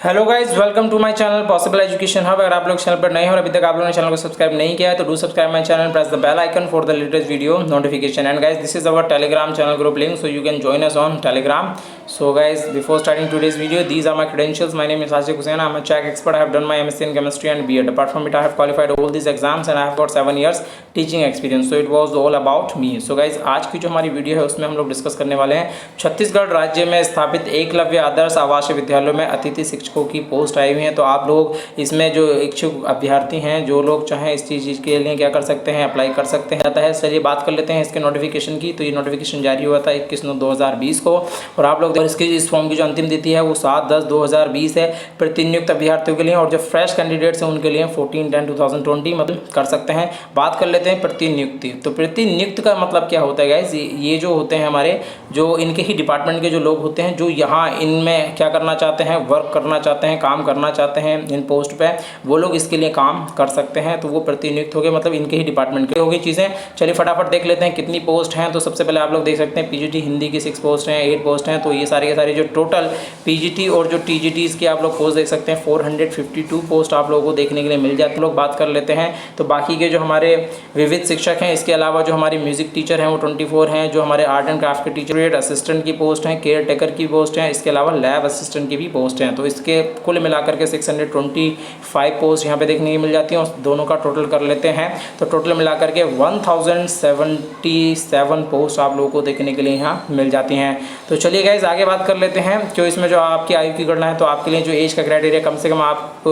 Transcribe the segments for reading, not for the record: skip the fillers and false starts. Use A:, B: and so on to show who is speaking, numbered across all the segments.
A: Hello guys, welcome to my channel possible education hub. अगर आप लोग चैनल पर नए हो और अभी तक आप लोगों ने चैनल को सब्सक्राइब नहीं किया है तो do subscribe my channel, press the bell icon for the latest video notification. And guys, this is our Telegram channel group link, so you can join us on Telegram. So guys, before starting today's video, these are my credentials. My name is Ashiq Hussain. I'm a CHAC expert. I have done my MSc in chemistry and B.Ed. Apart from it, I have qualified all these exams and I have got 7 years teaching experience. So it was all about me. So guys, आज की जो हमारी video है उसमें हम लोग discuss करने वाले हैं छत्तीसगढ़ राज्य में स्थापित एकलव्य आदर्श आवासीय विद्यालयों में अतिथि शिक्षकों की पोस्ट आई हुई है। तो आप लोग इसमें जो इच्छुक अभ्यर्थी हैं, जो लोग चाहें इस चीज़ के लिए क्या कर सकते हैं, अप्लाई कर सकते हैं। चलिए बात कर लेते हैं इसके नोटिफिकेशन की। तो ये नोटिफिकेशन जारी हुआ था 21/9/2020 को और आप लोग इसकी इस फॉर्म की जो अंतिम तिथि है वो 7/10/2020 है प्रतिनियुक्त अभ्यर्थियों के लिए, और जो फ्रेश कैंडिडेट्स हैं उनके लिए 14/10/2020 मतलब कर सकते हैं। बात कर लेते हैं प्रतिनियुक्ति। तो प्रतिनियुक्त का मतलब क्या होता है गाइस, ये जो होते हैं हमारे जो इनके ही डिपार्टमेंट के जो लोग होते हैं जो यहाँ इनमें क्या करना चाहते हैं, वर्क करना चाहते हैं, काम करना चाहते हैं इन पोस्ट पे, वो लोग इसके लिए काम कर सकते हैं। तो वो प्रतिनियुक्त हो गए, मतलब इनके ही डिपार्टमेंट के हो गई चीज़ें। चलिए फटाफट देख लेते हैं कितनी पोस्ट हैं। तो सबसे पहले आप लोग देख सकते हैं पीजीटी हिंदी की 6 पोस्ट हैं, 8 पोस्ट हैं। तो ये सारे के सारे जो टोटल पीजीटी और जो टीजीटी की आप लोग पोस्ट देख सकते हैं 452 पोस्ट आप लोगों को देखने के लिए मिल जाती है। लोग बात कर लेते हैं तो बाकी के जो हमारे विविध शिक्षक हैं, इसके अलावा जो हमारी म्यूजिक टीचर हैं वो 24 हैं, जो हमारे आर्ट एंड क्राफ्ट के टीचर, असिस्टेंट की पोस्ट हैं, केयर टेकर की पोस्ट हैं, इसके अलावा लैब असिस्टेंट की भी पोस्ट हैं। तो इसके कुल मिलाकर के 625 पोस्ट यहाँ पे देखने की मिल जाती हैं और दोनों का टोटल कर लेते हैं तो टोटल मिलाकर के 1077 पोस्ट आप लोगों को देखने के लिए यहाँ मिल जाती हैं। तो चलिए गाइज आगे बात कर लेते हैं। जो इसमें जो आपकी आयु की गणना है तो आपके लिए जो एज का क्राइटेरिया कम से कम आप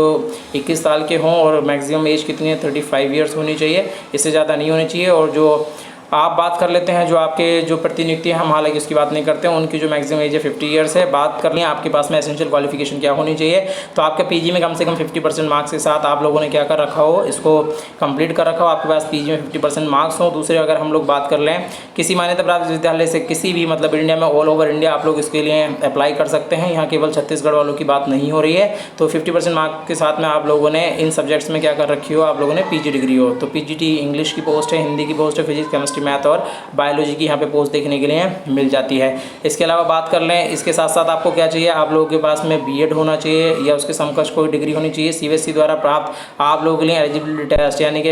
A: 21 साल के हों और मैक्सिमम एज कितनी है 35 ईयर्स होनी चाहिए, इससे ज़्यादा नहीं होनी चाहिए। और जो आप बात कर लेते हैं जो आपके जो प्रतिनियुक्ति हैं, हम हालांकि उसकी बात नहीं करते हैं, उनकी जो मैक्सिमम एज है 50 ईयर्स है। बात कर लें आपके पास में एसेंशियल क्वालिफिकेशन क्या होनी चाहिए, तो आपके पीजी में कम से कम 50% मार्क्स के साथ आप लोगों ने क्या कर रखा हो, इसको कंप्लीट कर रखा हो, आपके पास पीजी में 50% मार्क्स हो। दूसरे अगर हम लोग बात कर लें किसी मान्यता प्राप्त विद्यालय से किसी भी मतलब इंडिया में ऑल ओवर इंडिया आप लोग इसके लिए अप्लाई कर सकते हैं। यहाँ केवल छत्तीसगढ़ वालों की बात नहीं हो रही है। तो 50% मार्क्स के साथ में आप लोगों ने इन सब्जेक्ट्स में क्या कर रखी हो, आप लोगों ने पीजी डिग्री हो। तो पीजीटी इंग्लिश की पोस्ट है, हिंदी की पोस्ट है, फिजिक्स केमिस्ट्री मैथ और बायोलॉजी की यहाँ पे पोस्ट देखने के लिए मिल जाती है। इसके अलावा बात कर लें इसके साथ साथ आपको क्या चाहिए, आप लोगों के पास में बीएड होना चाहिए या उसके समकक्ष कोई डिग्री होनी चाहिए। सीबीएसई द्वारा प्राप्त आप लोगों के लिए एलिजिबिलिटी टेस्ट यानी कि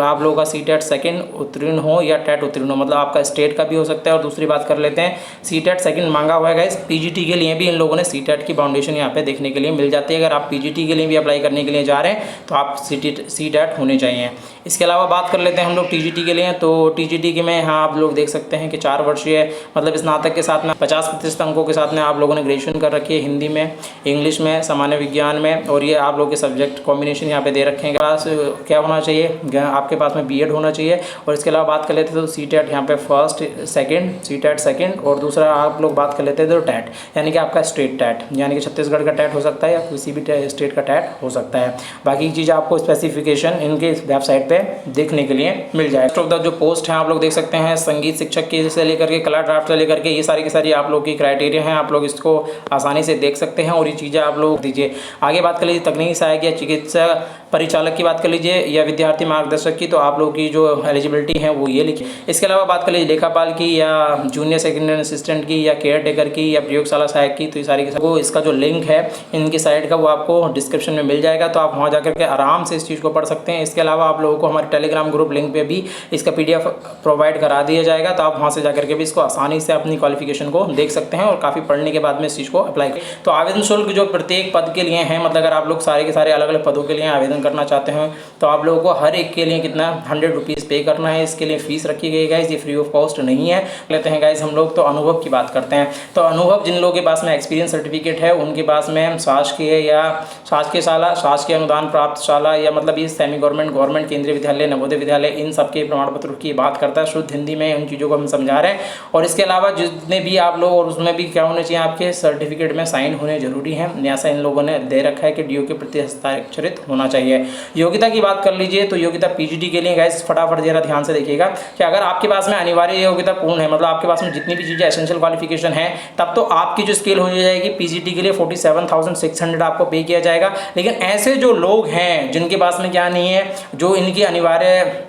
A: आप लोगों का सीटेट सेकंड उत्तीर्ण हो या टेट उत्तीर्ण हो, मतलब आपका स्टेट का भी हो सकता है। और दूसरी बात कर लेते हैं सीटेट सेकंड मांगा हुआ है गाइस, पीजीटी के लिए भी इन लोगों ने सीटेट की फाउंडेशन यहाँ पे देखने के लिए मिल जाती है। अगर आप पीजीटी के लिए भी अप्लाई करने के लिए जा रहे हैं तो आप सीटेट होने चाहिए। इसके अलावा बात कर लेते हैं हम लोग टीजीटी के लिए। तो टीजीटी के में यहाँ आप लोग देख सकते हैं कि 4 वर्षीय मतलब स्नातक के साथ में 50% अंकों के साथ में आप लोगों ने ग्रेजुएशन कर रखी है, हिंदी में, इंग्लिश में, सामान्य विज्ञान में, और ये आप लोग के सब्जेक्ट कॉम्बिनेशन यहाँ पे दे रखे हैं। क्लास क्या होना चाहिए, आपके पास में बीएड होना चाहिए। और इसके अलावा बात कर लेते हैं तो सीटेट यहाँ पे फर्स्ट सेकंड, सीटेट सेकंड, और दूसरा आप लोग बात कर लेते हैं तो टैट यानी कि आपका स्टेट टैट यानी कि छत्तीसगढ़ का टैट हो सकता है या किसी भी स्टेट का टैट हो सकता है। बाकी चीज़ आपको स्पेसिफिकेशन इनके वेबसाइट पे देखने के लिए मिल जाए। मोस्ट ऑफ द जो पोस्ट हैं आप लोग देख सकते हैं संगीत शिक्षक के से लेकर के कला ड्राफ्ट से लेकर के ये सारी की सारी आप लोग की क्राइटेरिया हैं, आप लोग इसको आसानी से देख सकते हैं और ये चीज़ें आप लोग दीजिए। आगे बात कर लीजिए तकनीकी सहायक या चिकित्सा परिचालक की बात कर लीजिए या विद्यार्थी मार्गदर्शक की, तो आप लोग की जो एलिजिबिलिटी है वो ये लिखिए। इसके अलावा बात कर लीजिए लेखापाल की या जूनियर सेकेंडरी असिस्टेंट की या केयर टेकर की या प्रयोगशाला सहायक की, तो ये सारी की वो इसका जो लिंक है इनकी साइट का वो आपको डिस्क्रिप्शन में मिल जाएगा, तो आप वहाँ जाकर के आराम से इस चीज़ को पढ़ सकते हैं। इसके अलावा आप लोगों को हमारे टेलीग्राम ग्रुप लिंक पे भी इसका PDF प्रोवाइड करा दिया जाएगा, तो आप वहाँ से जाकर के भी इसको आसानी से अपनी क्वालिफिकेशन को देख सकते हैं और काफ़ी पढ़ने के बाद में इस चीज़ को अप्लाई करें। तो आवेदन शुल्क जो प्रत्येक पद के लिए है, मतलब अगर आप लोग सारे के सारे अलग अलग पदों के लिए आवेदन करना चाहते हैं तो आप लोगों को हर एक के लिए कितना 100 रुपीज़ पे करना है। इसके लिए फीस रखी गई गाइज, ये फ्री ऑफ कॉस्ट नहीं है। लेते हैं गाइज हम लोग तो अनुभव की बात करते हैं। तो अनुभव जिन लोगों के पास में एक्सपीरियंस सर्टिफिकेट है उनके पास में शासकीय या शासकीय शाला, शासकीय अनुदान प्राप्त शाला या मतलब ये सेमी गवर्नमेंट, गवर्नमेंट, केंद्रीय विद्यालय, नवोदय विद्यालय, इन सबके प्रमाण पत्र की बात करता है। शुद्ध हिंदी में उन चीज़ों को हम समझा रहे हैं। और इसके अलावा जितने भी आप लोग और उसमें भी क्या होने चाहिए, आपके सर्टिफिकेट में साइन होने जरूरी है। ऐसा इन लोगों ने दे रखा है कि डीओ के प्रति हस्ताक्षरित होना चाहिए। योग्यता की बात कर लीजिए तो योग्यता पीजीटी के लिए गाइस फटाफट जरा ध्यान से देखिएगा कि अगर आपके पास में अनिवार्य योग्यता पूर्ण है, मतलब आपके पास में जितनी भी चीज़ें एसेंशियल क्वालिफिकेशन है, तब तो आपकी जो स्केल हो जाएगी पीजीटी के लिए 47,600 आपको पे किया जाएगा। लेकिन ऐसे जो लोग हैं जिनके पास में क्या नहीं है, जो इनकी अनिवार्य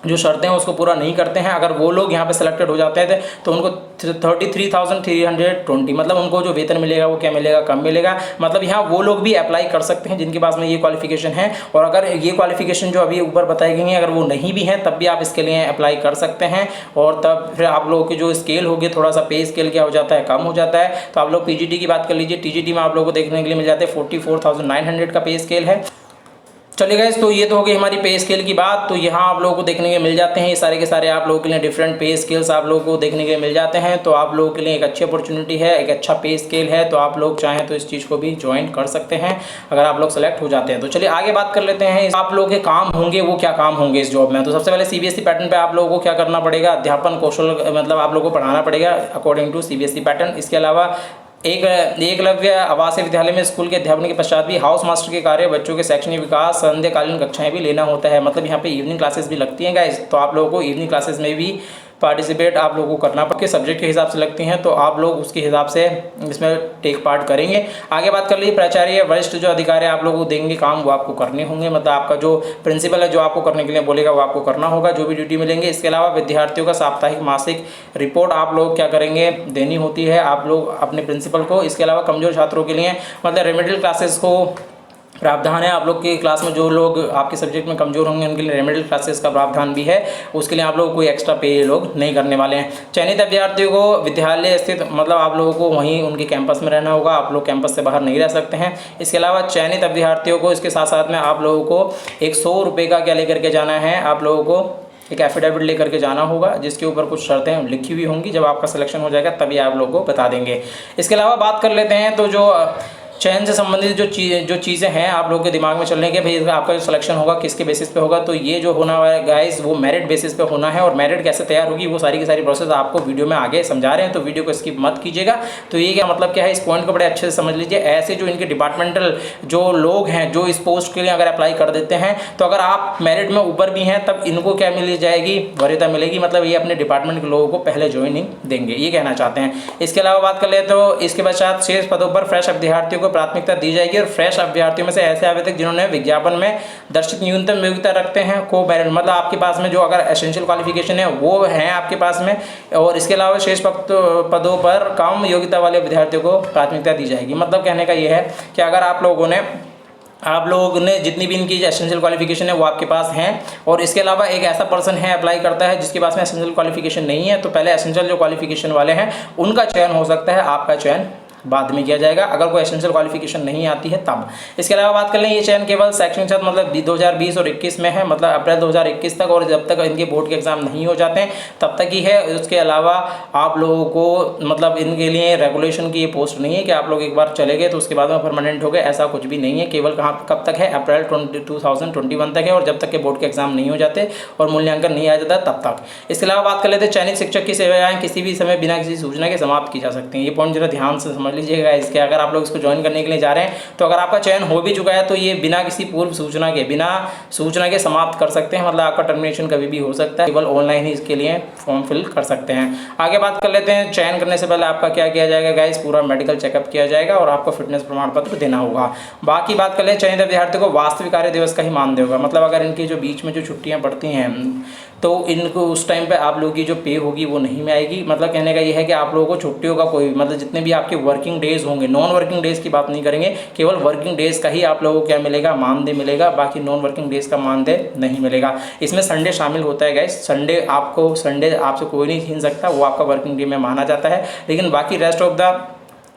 A: जो शर्तें हैं उसको पूरा नहीं करते हैं, अगर वो लोग यहाँ पे सिलेक्टेड हो जाते हैं तो उनको 33,320 मतलब उनको जो वेतन मिलेगा वो क्या मिलेगा, कम मिलेगा। मतलब यहाँ वो लोग भी अप्लाई कर सकते हैं जिनके पास में ये क्वालिफिकेशन है, और अगर ये क्वालिफिकेशन जो अभी ऊपर बताई गई हैं अगर वो नहीं भी हैं तब भी आप इसके लिए अप्लाई कर सकते हैं। और तब फिर आप लोगों की जो स्केल होगी, थोड़ा सा पे स्केल क्या हो जाता है, कम हो जाता है। तो आप लोग पीजीटी की बात कर लीजिए, टीजीटी में आप लोगों को देखने के लिए मिल जाते हैं 44,900 का पे स्केल है। चलिए गाइस, तो ये तो हो गई हमारी पे स्केल की बात। तो यहाँ आप लोगों को देखने के मिल जाते हैं ये सारे के सारे आप लोगों के लिए डिफरेंट पे स्केल्स आप लोगों को देखने के लिए मिल जाते हैं। तो आप लोगों के लिए एक अच्छी अपॉर्चुनिटी है, एक अच्छा पे स्केल है, तो आप लोग चाहें तो इस चीज़ को भी ज्वाइन कर सकते हैं अगर आप लोग सेलेक्ट हो जाते हैं। तो चलिए आगे बात कर लेते हैं आप लोगों के काम होंगे, वो क्या काम होंगे इस जॉब में। तो सबसे पहले सीबीएसई पैटर्न पर आप लोगों को क्या करना पड़ेगा, अध्यापन कौशल मतलब आप लोगों को पढ़ाना पड़ेगा अकॉर्डिंग टू सीबीएसई पैटर्न। इसके अलावा एकलव्य आवासीय विद्यालय में स्कूल के अध्यापन के पश्चात भी हाउस मास्टर के कार्य, बच्चों के शैक्षणिक विकास, संध्याकालीन कक्षाएं भी लेना होता है। मतलब यहाँ पे इवनिंग क्लासेस भी लगती हैं गाइस, तो आप लोगों को इवनिंग क्लासेस में भी पार्टिसिपेट आप लोगों को करना पड़ेगा। सब्जेक्ट के हिसाब से लगती हैं तो आप लोग उसके हिसाब से इसमें टेक पार्ट करेंगे। आगे बात कर लीजिए प्राचार्य वरिष्ठ जो अधिकारी आप लोगों को देंगे काम, वो आपको करने होंगे। मतलब आपका जो प्रिंसिपल है जो आपको करने के लिए बोलेगा वो आपको करना होगा, जो भी ड्यूटी मिलेंगे। इसके अलावा विद्यार्थियों का साप्ताहिक मासिक रिपोर्ट आप लोग क्या करेंगे, देनी होती है आप लोग अपने प्रिंसिपल को। इसके अलावा कमजोर छात्रों के लिए मतलब रेमेडियल क्लासेस को प्रावधान है, आप लोग की क्लास में जो लोग आपके सब्जेक्ट में कमजोर होंगे उनके लिए रेमेडियल क्लासेस का प्रावधान भी है। उसके लिए आप लोग कोई एक्स्ट्रा पे ये लोग नहीं करने वाले हैं। चयनित अभ्यर्थियों को विद्यालय स्थित मतलब आप लोगों को वहीं उनके कैंपस में रहना होगा, आप लोग कैंपस से बाहर नहीं रह सकते हैं। इसके अलावा चयनित अभ्यर्थियों को इसके साथ साथ में आप लोगों को एक 100 रुपये का क्या लेकर के जाना है, आप लोगों को एक एफिडेविट लेकर के जाना होगा जिसके ऊपर कुछ शर्तें लिखी हुई होंगी। जब आपका सिलेक्शन हो जाएगा तभी आप लोगों को बता देंगे। इसके अलावा बात कर लेते हैं तो जो चयन से संबंधित जो चीज़ें हैं आप लोगों के दिमाग में चलने के भाई आपका जो सिलेक्शन होगा किसके बेसिस पे होगा, तो ये जो होना है गाइस वो मेरिट बेसिस पे होना है। और मेरिट कैसे तैयार होगी वो सारी की सारी प्रोसेस आपको वीडियो में आगे समझा रहे हैं, तो वीडियो को स्किप मत कीजिएगा। तो ये क्या मतलब क्या है, इस पॉइंट को बड़े अच्छे से समझ लीजिए। ऐसे जो इनके डिपार्टमेंटल जो लोग हैं जो इस पोस्ट के लिए अगर अप्लाई कर देते हैं तो अगर आप मेरिट में ऊपर भी हैं तब इनको क्या मिल जाएगी, वरीयता मिलेगी। मतलब ये अपने डिपार्टमेंट के लोगों को पहले ज्वाइनिंग देंगे, ये कहना चाहते हैं। इसके अलावा बात कर ले तो इसके पश्चात शेष पदों पर फ्रेश अभ्यर्थियों को प्राथमिकता दी जाएगी। और फ्रेश अभ्यर्थियों में से ऐसे आवेदक जिन्होंने विज्ञापन में दर्शित न्यूनतम योग्यता रखते हैं को मेरिट मतलब आपके पास में जो अगर एसेंशियल क्वालिफिकेशन है वो है आपके पास में। और इसके अलावा शेष पदों पर कम योग्यता वाले विद्यार्थियों को प्राथमिकता दी जाएगी। मतलब कहने का ये है कि अगर आप लोगों ने जितनी भी इनकी एसेंशियल क्वालिफिकेशन है वो आपके पास हैं, और इसके अलावा एक ऐसा पर्सन है अप्लाई करता है जिसके पास में एसेंशियल क्वालिफिकेशन नहीं है, तो पहले एसेंशियल जो क्वालिफिकेशन वाले हैं उनका चयन हो सकता है, आपका चयन बाद में किया जाएगा अगर कोई एसेंशियल क्वालिफिकेशन नहीं आती है तब। इसके अलावा बात कर लें ये चयन केवल शैक्षणिक सत्र मतलब 2020 और 21 में है, मतलब अप्रैल 2021 तक, और जब तक इनके बोर्ड के एग्जाम नहीं हो जाते हैं तब तक ही है। उसके अलावा आप लोगों को मतलब इनके लिए रेगुलेशन की ये पोस्ट नहीं है कि आप लोग एक बार चले गए तो उसके बाद में परमानेंट हो गए, ऐसा कुछ भी नहीं है। केवल कब तक है, अप्रैल 2021 तक है, और जब तक के बोर्ड के एग्जाम नहीं हो जाते और मूल्यांकन नहीं आ जाता तब तक। इसके अलावा बात कर लेते हैं चयनित शिक्षक की सेवाएं किसी भी समय बिना किसी सूचना के समाप्त की जा सकती हैं। ये पॉइंट जरा ध्यान से समझ लीजिएगा इसके। अगर आप लोग इसको ज्वाइन करने के लिए जा रहे हैं तो अगर आपका चयन हो भी चुका है तो ये बिना किसी पूर्व सूचना के समाप्त कर सकते हैं। मतलब आपका टर्मिनेशन कभी भी हो सकता है, केवल ऑनलाइन ही इसके लिए फॉर्म फिल कर सकते हैं। आगे बात कर लेते हैं चयन करने से पहले आपका क्या किया जाएगा गाइस, पूरा मेडिकल चेकअप किया जाएगा और आपको फिटनेस प्रमाण पत्र देना होगा। बाकी बात कर ले चयनित अभ्यर्थियों को वास्तविक कार्य दिवस का ही मानदेय होगा। मतलब अगर इनकी जो बीच में जो छुट्टियां पड़ती हैं तो इनको उस टाइम पे आप लोगों की जो पे होगी वो नहीं में आएगी। मतलब कहने का ये है कि आप लोगों को छुट्टियों का कोई मतलब जितने भी आपके वर्किंग डेज होंगे, नॉन वर्किंग डेज की बात नहीं करेंगे, केवल वर्किंग डेज का ही आप लोगों को क्या मिलेगा, मानदेय मिलेगा। बाकी नॉन वर्किंग डेज का मानदेय नहीं मिलेगा। इसमें संडे शामिल होता है गाइस, संडे आपसे कोई नहीं छीन सकता, वो आपका वर्किंग डे में माना जाता है। लेकिन बाकी रेस्ट ऑफ द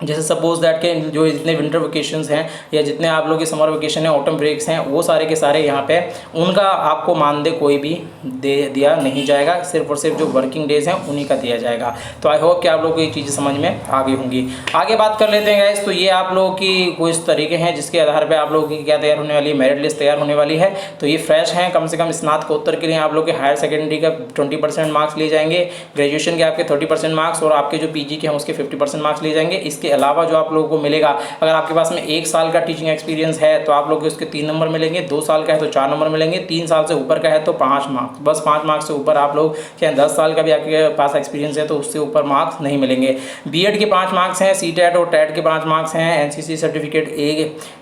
A: जैसे सपोज दैट के जो जितने विंटर वेकेशंस हैं या जितने आप लोग के समर वेकेशन है, ऑटम ब्रेक्स हैं, वो सारे के सारे यहाँ पे उनका आपको मानदेय कोई भी दिया नहीं जाएगा। सिर्फ और सिर्फ जो वर्किंग डेज हैं उन्हीं का दिया जाएगा। तो आई होप कि आप लोगों को ये चीज़ें समझ में आ गई होंगी। आगे बात कर लेते हैं गाइस, तो ये आप लोगों की कुछ तरीके हैं जिसके आधार पर आप लोगों की क्या तैयार होने वाली है, मेरिट लिस्ट तैयार होने वाली है। तो ये फ्रेश हैं, कम से कम स्नातकोत्तर के लिए आप लोग के हायर सेकेंडरी का 20% मार्क्स लिए जाएंगे, ग्रेजुएशन के आपके 30% मार्क्स और आपके जो पीजी के हैं उसके 50% मार्क्स लिए जाएंगे। इसके इसके अलावा जो आप लोगों को मिलेगा, अगर आपके पास में 1 साल का टीचिंग एक्सपीरियंस है तो आप लोग को उसके 3 नंबर मिलेंगे, 2 साल का है तो 4 नंबर मिलेंगे, 3 साल से ऊपर का है तो 5 मार्क्स, बस 5 मार्क्स से ऊपर आप लोग क्या 10 साल का भी आपके पास एक्सपीरियंस है तो उससे ऊपर मार्क्स नहीं मिलेंगे। बीएड के 5 मार्क्स हैं, सीटेट और टेट के 5 मार्क्स हैं, एनसीसी सर्टिफिकेट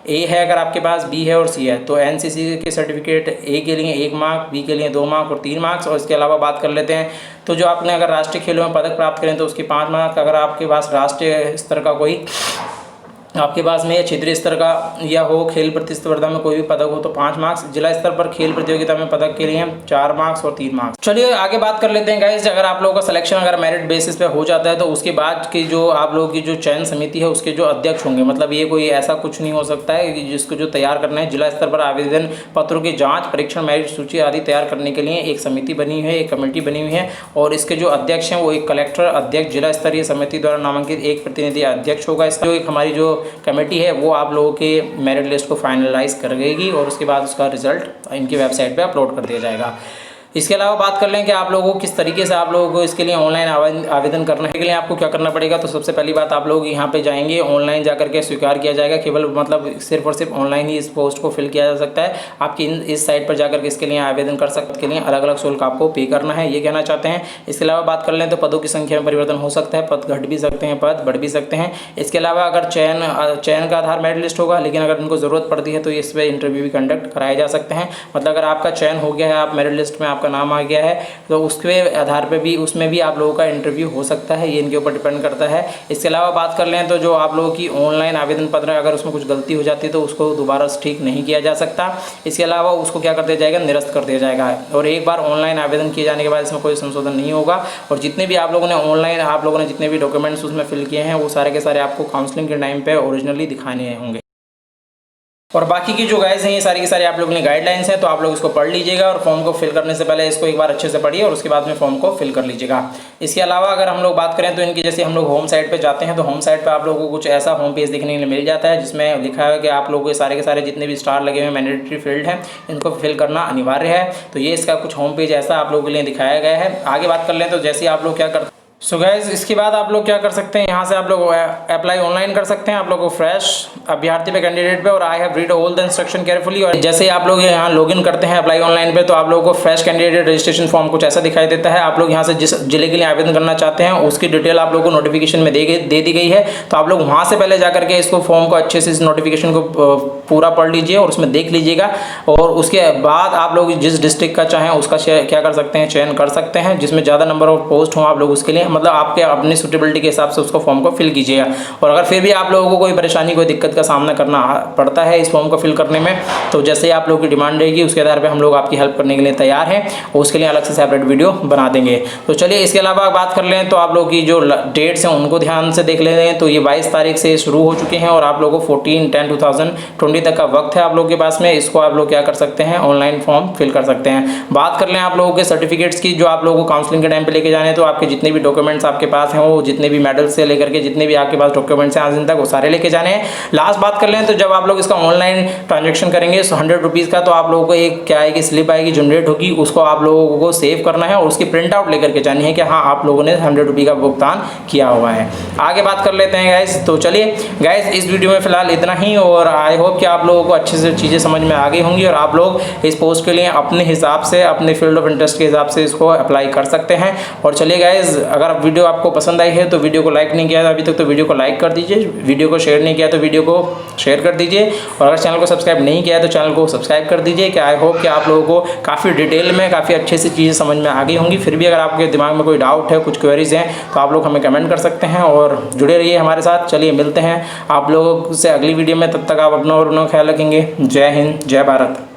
A: ए है अगर आपके पास, बी है और सी है तो एनसीसी के सर्टिफिकेट ए के लिए 1 मार्क, बी के लिए 2 मार्क और 3 मार्क्स। और इसके अलावा बात कर लेते हैं तो जो आपने अगर राष्ट्रीय खेलों में पदक प्राप्त करें तो उसके 5 मार्क, अगर आपके पास राष्ट्रीय स्तर का कोई आपके पास में क्षेत्रीय स्तर का या हो खेल प्रतिस्पर्धा में कोई भी पदक हो तो 5 मार्क्स, जिला स्तर पर खेल प्रतियोगिता में पदक के लिए 4 मार्क्स और 3 मार्क्स। चलिए आगे बात कर लेते हैं गाइस, अगर आप लोगों का सिलेक्शन अगर मेरिट बेसिस पे हो जाता है तो उसके बाद की जो आप लोगों की जो चयन समिति है उसके जो अध्यक्ष होंगे, मतलब ये कोई ऐसा कुछ नहीं हो सकता है कि जिसको जो तैयार करना है, जिला स्तर पर आवेदन पत्रों की जाँच, परीक्षण, मेरिट सूची आदि तैयार करने के लिए एक समिति बनी हुई है, एक कमेटी बनी हुई है और इसके जो अध्यक्ष हैं वो एक कलेक्टर अध्यक्ष जिला स्तरीय समिति द्वारा नामांकित एक प्रतिनिधि अध्यक्ष होगा। इसका जो एक हमारी जो कमेटी है वो आप लोगों के मेरिट लिस्ट को फाइनलाइज करेगी और उसके बाद उसका रिजल्ट इनकी वेबसाइट पे अपलोड कर दिया जाएगा। इसके अलावा बात कर लें कि आप लोगों को किस तरीके से आप लोगों को इसके लिए ऑनलाइन आवेदन करना है, के लिए आपको क्या करना पड़ेगा। तो सबसे पहली बात आप लोग यहाँ पे जाएंगे, ऑनलाइन जाकर के स्वीकार किया जाएगा, केवल मतलब सिर्फ और सिर्फ ऑनलाइन ही इस पोस्ट को फिल किया जा सकता है। आपकी इस साइट पर जाकर के इसके लिए आवेदन कर सकते, के लिए अलग अलग शुल्क आपको पे करना है, ये कहना चाहते हैं। इसके अलावा बात कर लें तो पदों की संख्या में परिवर्तन हो सकता है, पद घट भी सकते हैं, पद बढ़ भी सकते हैं। इसके अलावा अगर चयन का आधार मेरिट लिस्ट होगा, लेकिन अगर उनको ज़रूरत पड़ती है तो इस पर इंटरव्यू भी कंडक्ट कराए जा सकते हैं। मतलब अगर आपका चयन हो गया है, आप मेरिट लिस्ट में आपका नाम आ गया है तो उसके आधार पे भी उसमें भी आप लोगों का इंटरव्यू हो सकता है, ये इनके ऊपर डिपेंड करता है। इसके अलावा बात कर लें तो जो आप लोगों की ऑनलाइन आवेदन पत्र अगर उसमें कुछ गलती हो जाती है तो उसको दोबारा ठीक नहीं किया जा सकता। इसके अलावा उसको क्या कर दिया जाएगा, निरस्त कर दिया जाएगा और एक बार ऑनलाइन आवेदन किए जाने के बाद इसमें कोई संशोधन नहीं होगा। और जितने भी आप लोगों ने ऑनलाइन आप लोगों ने जितने भी डॉक्यूमेंट्स उसमें फिल किए हैं वो सारे के सारे आपको काउंसलिंग के टाइम पे ओरिजिनली दिखाने होंगे। और बाकी की जो गाइड्स हैं ये सारी की सारी आप लोगों ने गाइडलाइंस हैं तो आप लोग इसको पढ़ लीजिएगा और फॉर्म को फिल करने से पहले इसको एक बार अच्छे से पढ़िए और उसके बाद में फॉर्म को फिल कर लीजिएगा। इसके अलावा अगर हम लोग बात करें तो इनकी जैसे हम लोग होम साइट पे जाते हैं तो होम साइट पे आप लोगों को कुछ ऐसा होम पेज देखने के लिए मिल जाता है जिसमें लिखा है कि आप लोगों के सारे जितने भी स्टार लगे हुए मैंडेटरी फील्ड हैं इनको फिल करना अनिवार्य है। तो ये इसका कुछ होम पेज ऐसा आप लोगों के लिए दिखाया गया है। आगे बात कर लें तो जैसे आप लोग क्या करते सो गाइज इसके बाद आप लोग क्या कर सकते हैं, यहाँ से आप लोग अप्लाई ऑनलाइन कर सकते हैं। आप लोग को फ्रेश अभ्यर्थी पे कैंडिडेट पे और I have read all the instruction carefully. और जैसे ही आप लोग यहाँ लॉगिन करते हैं अप्लाई ऑनलाइन पे तो आप लोगों को फ्रेश कैंडिडेट रजिस्ट्रेशन फॉर्म कुछ ऐसा दिखाई देता है। आप लोग यहाँ से जिस जिले के लिए आवेदन करना चाहते हैं उसकी डिटेल आप लोग को नोटिफिकेशन में दे दी गई है। तो आप लोग वहाँ से पहले जाकर के इसको फॉर्म को अच्छे से इस नोटिफिकेशन को पूरा पढ़ लीजिए और उसमें देख लीजिएगा। और उसके बाद आप लोग जिस डिस्ट्रिक्ट का चाहें उसका क्या कर सकते हैं, चयन कर सकते हैं। जिसमें ज़्यादा नंबर ऑफ पोस्ट हों आप लोग उसके लिए मतलब आपके अपने सूटेबिलिटी के हिसाब से उसको फॉर्म को फिल कीजिएगा। और अगर फिर भी आप लोगों को कोई परेशानी कोई दिक्कत का सामना करना पड़ता है इस फॉर्म को फिल करने में तो जैसे ही आप लोगों की डिमांड रहेगी उसके आधार पे हम लोग आपकी हेल्प करने के लिए तैयार हैं और उसके लिए अलग से सेपरेट वीडियो बना देंगे। तो चलिए इसके अलावा बात कर लें तो आप लोगों की जो डेट्स हैं उनको ध्यान से देख लेते हैं। तो ये 22 तारीख से शुरू हो चुके हैं और आप लोगों को 14/10/2020 तक का वक्त है आप लोगों के पास में। इसको आप लोग क्या कर सकते हैं, ऑनलाइन फॉर्म फिल कर सकते हैं। बात कर लें आप लोगों के सर्टिफिकेट्स की जो आप लोगों को काउंसलिंग के टाइम पे लेके जाने हैं तो आपके जितने भी डॉक्यूमेंट्स आपके पास हैं वो जितने भी मेडल से लेकर के जितने भी आपके पास डॉक्यूमेंट्स हैं आज दिन तक वो सारे लेके जाने हैं। लास्ट बात कर लें तो जब आप लोग इसका ऑनलाइन ट्रांजेक्शन करेंगे 100 रुपीज़ का तो आप लोगों को एक क्या आएगी, स्लिप आएगी जनरेट होगी, उसको आप लोगों को सेव करना है और उसकी प्रिंट आउट लेकर के जानी है कि हाँ आप लोगों ने 100 रुपये का भुगतान किया हुआ है। आगे बात कर लेते हैं गाइस। तो चलिए गाइस इस वीडियो में फिलहाल इतना ही और आई होप कि आप लोगों को अच्छे से चीज़ें समझ में आ गई होंगी और आप लोग इस पोस्ट के लिए अपने हिसाब से अपने फील्ड ऑफ इंटरेस्ट के हिसाब से इसको अप्लाई कर सकते हैं। और चलिए गाइस अगर वीडियो आपको पसंद आई है तो वीडियो को लाइक नहीं किया अभी तक तो वीडियो को लाइक कर दीजिए, वीडियो को शेयर नहीं किया तो वीडियो को शेयर कर दीजिए और अगर चैनल को सब्सक्राइब नहीं किया है तो चैनल को सब्सक्राइब कर दीजिए। कि आई होप कि आप लोगों को काफ़ी डिटेल में काफ़ी अच्छे से चीज़ें समझ में आ गई होंगी। फिर भी अगर आपके दिमाग में कोई डाउट है, कुछ क्वेरीज हैं तो आप लोग हमें कमेंट कर सकते हैं और जुड़े रहिए हमारे साथ। चलिए मिलते हैं आप लोगों से अगली वीडियो में, तब तक आप अपना और अपना ख्याल रखेंगे। जय हिंद, जय भारत।